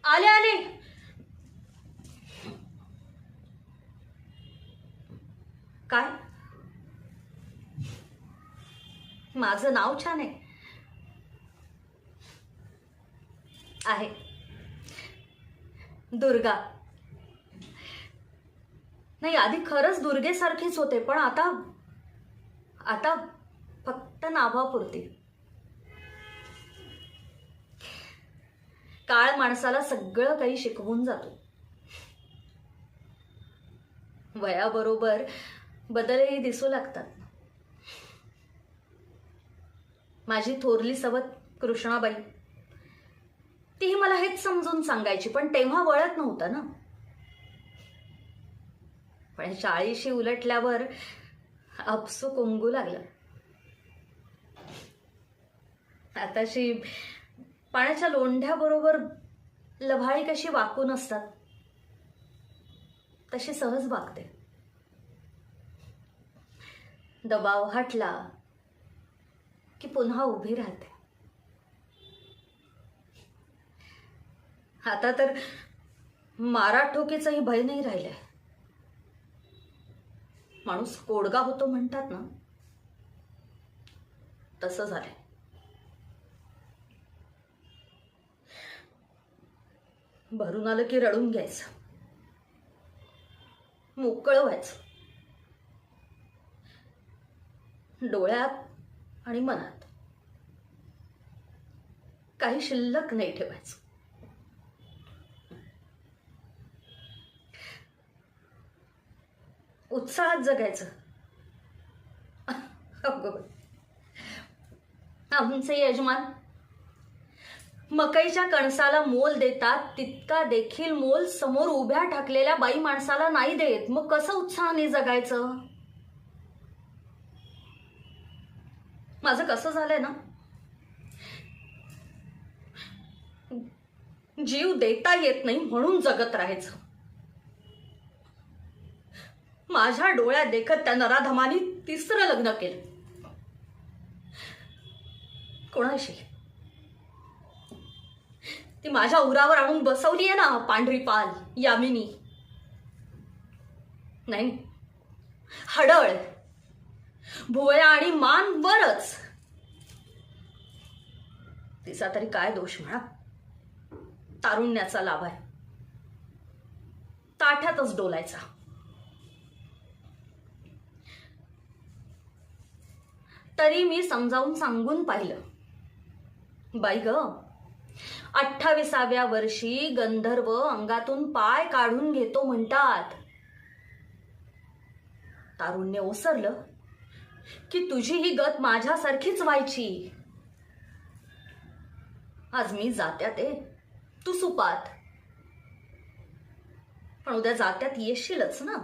आले आले. काय? माझं नाव छान आहे. दुर्गा. नाही, आधी खरंच दुर्गेसारखीच होते, पण आता आता फक्त नावापुरती. काळ माणसाला सगळं काही शिकवून जातो. वयाबरोबर बदलही दिसू लागतात. माझी थोरली सवत कृष्णाबाई, तीही मला हेच समजून सांगायची, पण तेव्हा वळत नव्हतं ना. पण 40शी उलटल्यावर आपसूक उमगू लागलं. आताशी पाण्याच्या लोंढ्याबरोबर लभाळी कशी वाकून असतात तशी सहज वागते. दबाव हटला की पुन्हा उभी राहते. आता तर माराठोकीचंही भय नाही राहिलंय. माणूस कोडगा होतो म्हणतात ना, तसं झालंय. भरून आलं की रडून घ्यायचं, मोकळं व्हायचं. डोळ्यात आणि मनात काही शिल्लक नाही ठेवायचं. उत्साहात जगायचं. आमचे यजमान मकईच्या कणसाला मोल देतात, तितका देखील मोल समोर उभ्या ठाकलेल्या बाई माणसाला नाही देत. मग कसं उत्साहाने जगायचं? माझं कसं झालंय ना, जीव देता येत नाही म्हणून जगत राहायचं. माझ्या डोळ्यात देखत त्या नराधमानी 3रं लग्न केलं. कोणाशी? ती माझ्या उरावर आणून बसवली आहे ना, पांढरी पाल यामिनी. नाही, हडळ, भुवया आणि मान वरच. तिचा तरी काय दोष म्हणा. तारुण्याचा लाभ आहे. ताठ्यातच डोलायचा. तरी मी समजावून सांगून पाहिलं. बाई ग, 28व्या वर्षी गंधर्व अंगातून पाय काढून घेतो म्हणतात. तारुण्य ओसरलं की तुझी ही गत माझ्यासारखीच व्हायची. आज मी जात्यात आहे, तू सुपात. पण उद्या जात्यात येशीलच ना.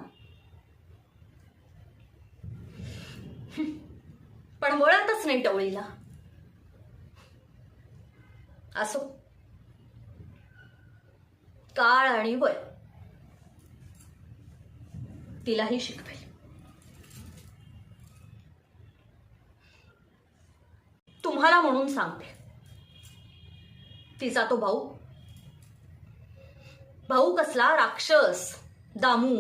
पण वळतच नाही टवळीला. असो, काळ आणि वय तिलाही शिकवेल. तुम्हाला म्हणून सांगते, तिचा तो भाऊ कसला राक्षस, दामू.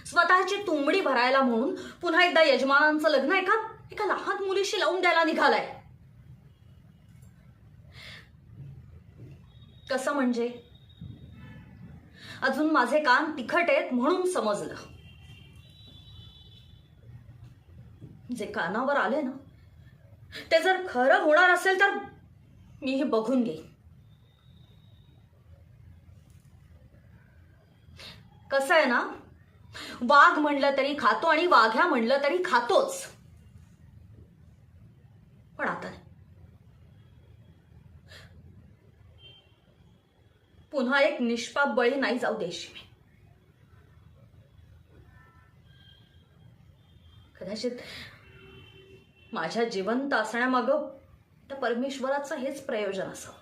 स्वतःची तुंबडी भरायला म्हणून पुन्हा एकदा यजमानांचं लग्न एका लहान मुलीशी लावून द्यायला निघालाय. कसं म्हणजे? अजून माझे कान तिखट आहेत म्हणून समजलं. जे कानावर आले ना, ते जर खरं होणार असेल तर मी हे बघून घेईन. कसं आहे ना, वाघ म्हणलं तरी खातो आणि वाघ्या म्हणलं तरी खातोच. पण आता पुन्हा एक निष्पाप बळी नाही जाऊ द्यायची मी. कदाचित माझ्या जिवंत असण्यामागं त्या परमेश्वराचं हेच प्रयोजन असावं.